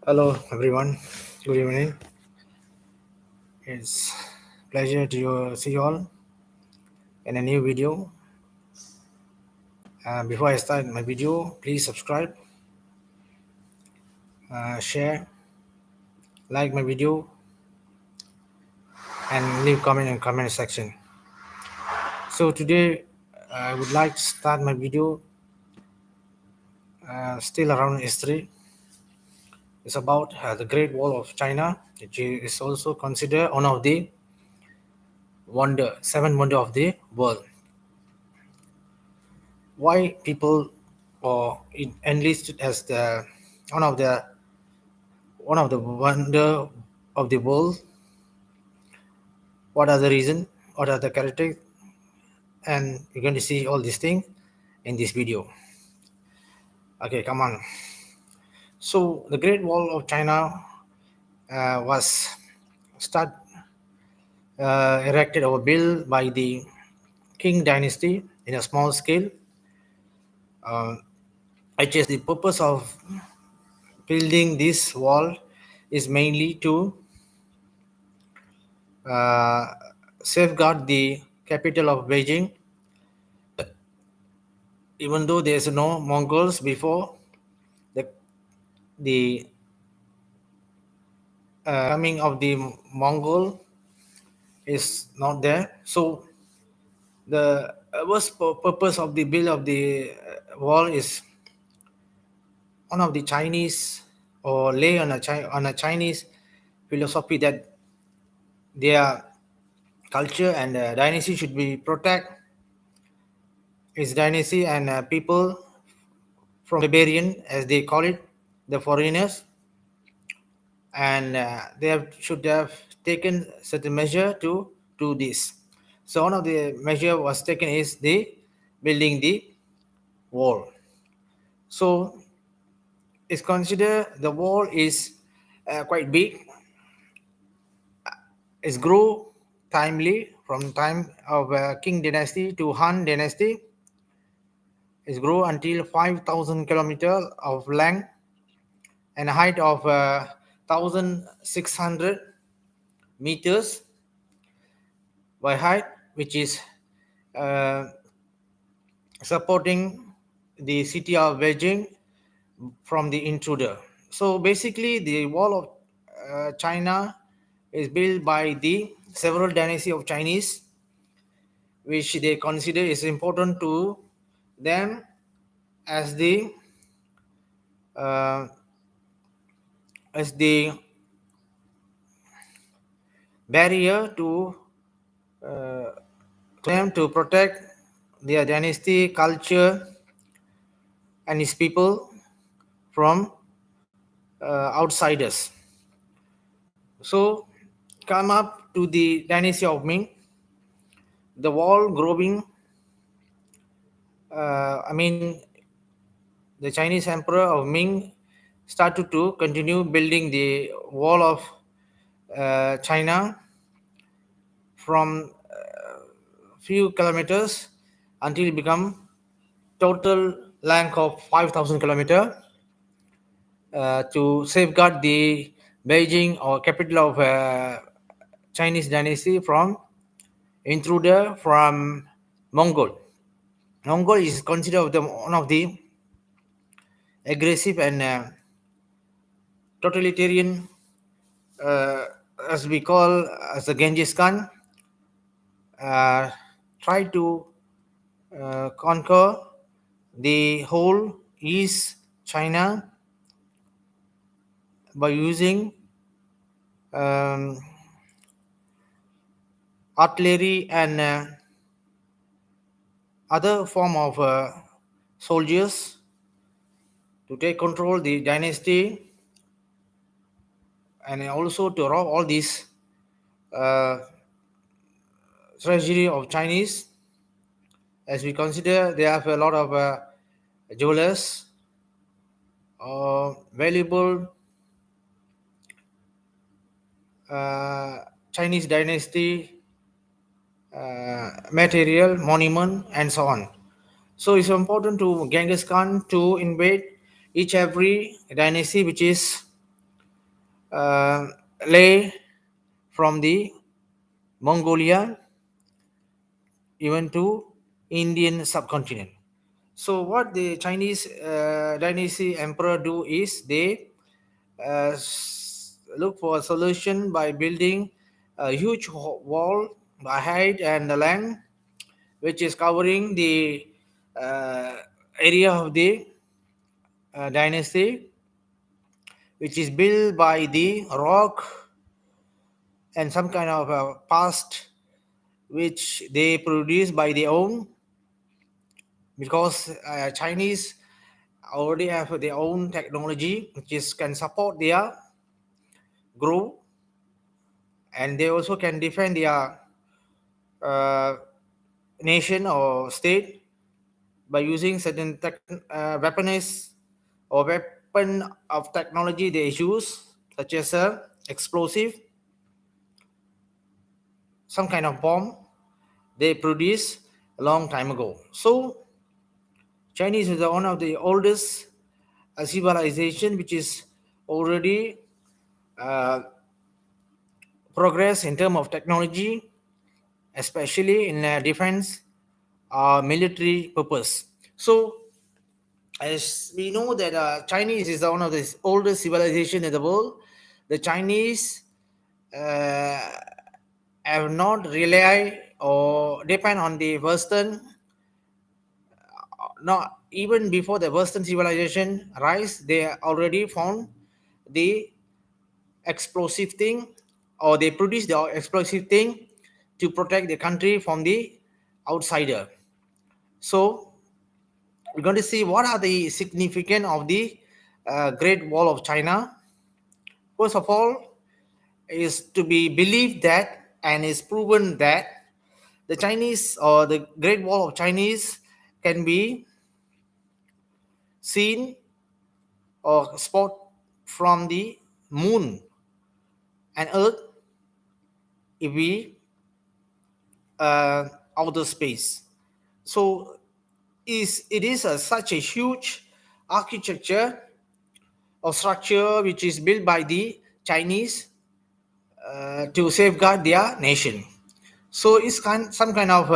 Hello everyone. Good evening. It's pleasure to see you all in a new video. Before I start my video, please subscribe, share, like my video, and leave comment in comment section. So today I would like to start my video still around history. It's about the Great Wall of China, which is also considered one of the seven wonder of the world. Why people or it enlisted as the one of the one of the wonder of the world? What are the reason? What are the characters? And you're going to see all these things in this video. Okay, come on. So the Great Wall of China was start erected or built by the Qing dynasty in a small scale. Uh, which is the purpose of building this wall is mainly to uh, safeguard the capital of Beijing. Even though there's no Mongols before, the the coming of the Mongol is not there. So the first purpose of the build of the wall is one of the Chinese or lay on a Chinese philosophy that their culture and dynasty should be protect its dynasty and people from barbarian as they call it, the foreigners, and should have taken certain measure to do this. So one of the measure was taken is the building the wall. So it's considered the wall is quite big. It's grew timely from time of King dynasty to Han dynasty. It's grew until 5,000 kilometers of length and a height of 1,600 meters by height, which is uh, supporting the city of Beijing from the intruder. So basically, the wall of China is built by the several dynasty of Chinese, which they consider is important to them as uh, the barrier uh, to them to protect their dynasty, culture, and its people from outsiders. So, come up to the dynasty of Ming, the wall growing. I mean, the Chinese emperor of Ming started to continue building the wall of China from few kilometers until it become total length of 5,000 kilometer to safeguard the Beijing or capital of Chinese dynasty from intruder from Mongol. Mongol is considered one of the aggressive and totalitarian, uh, as we call as the Genghis Khan, uh, try to conquer the whole East China by using um, artillery and other form of soldiers to take control the dynasty and also to rob all these uh, treasury of Chinese, as we consider they have a lot of jewelers or valuable uh, Chinese dynasty material, monument, and so on. So it's important to Genghis Khan to invade each every dynasty which is uh, lay from the Mongolia even to Indian subcontinent. So what the Chinese dynasty emperor do is they look for a solution by building a huge wall by height and the length, which is covering the uh, area of the dynasty, which is built by the rock and some kind of past which they produce by their own, because Chinese already have their own technology which is can support their growth, and they also can defend their uh, nation or state by using certain weapons or weapon of technology they use, such as explosive, some kind of bomb they produced a long time ago. So Chinese is one of the oldest civilization which is already uh, progress in terms of technology, especially in defense military purpose. So as we know that Chinese is one of the oldest civilization in the world, the Chinese uh, have not rely or depend on the Western. Not even before the Western civilization rise, they already found the explosive thing, or they produce the explosive thing to protect the country from the outsider. So we're going to see what are the significance of the Great Wall of China. First of all, is to be believed that and is proven that the Chinese or the Great Wall of Chinese can be seen or spot from the moon and earth if we outer space. So is it is such a huge architecture or structure which is built by the Chinese to safeguard their nation. So it's some kind of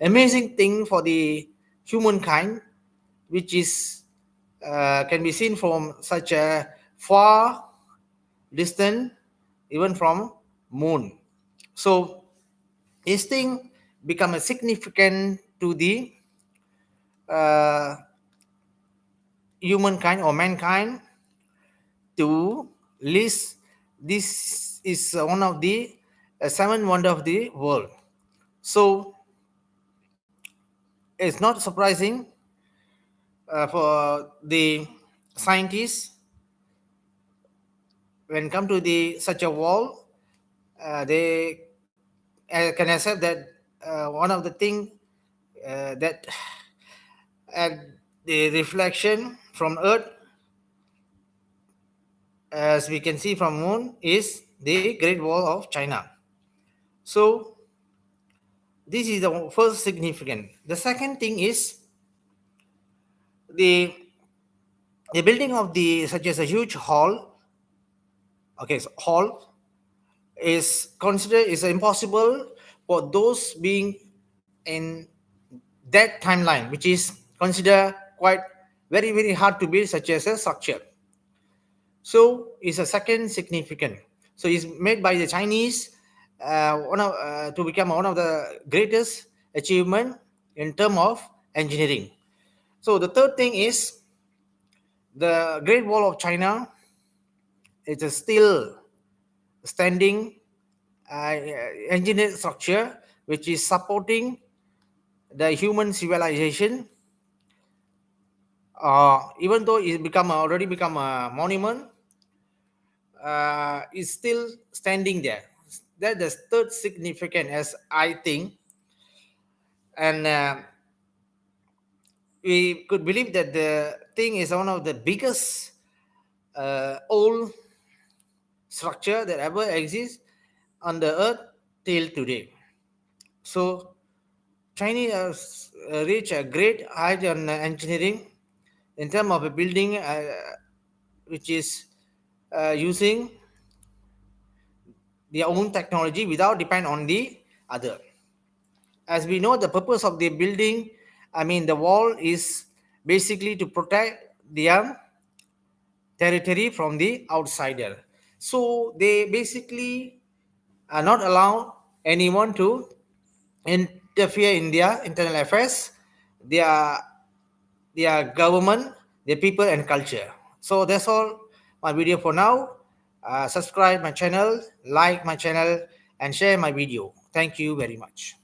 amazing thing for the humankind, which is can be seen from such a far distance, even from moon. So this thing become a significant to the uh, humankind or mankind to list this is one of the seven wonder of the world. So it's not surprising for the scientists when come to the such a wall, they can accept that one of the thing that at the reflection from earth, as we can see from moon, is the Great Wall of China. So this is the first significant. The second thing is the the building of the such as a huge hall. Okay, so hall is considered is impossible for those being in that timeline, which is considered quite very hard to build such as a structure. So it's a second significant. So it's made by the Chinese, one of to become one of the greatest achievement in term of engineering. So the third thing is the Great Wall of China. It's a still standing engineered structure which is supporting the human civilization. Even though it become already become a monument, is still standing there. That's the third significant, as I think, and we could believe that the thing is one of the biggest old structure that ever exists on the earth till today. So China has reached a great height on engineering in terms of a building which is using their own technology without depend on the other. As we know, the purpose of the building, I mean, the wall is basically to protect their territory from the outsider. So they basically are not allow anyone to interfere in their internal affairs, their their government, their people and culture. So that's all my video for now. Subscribe my channel, like my channel, and share my video. Thank you very much.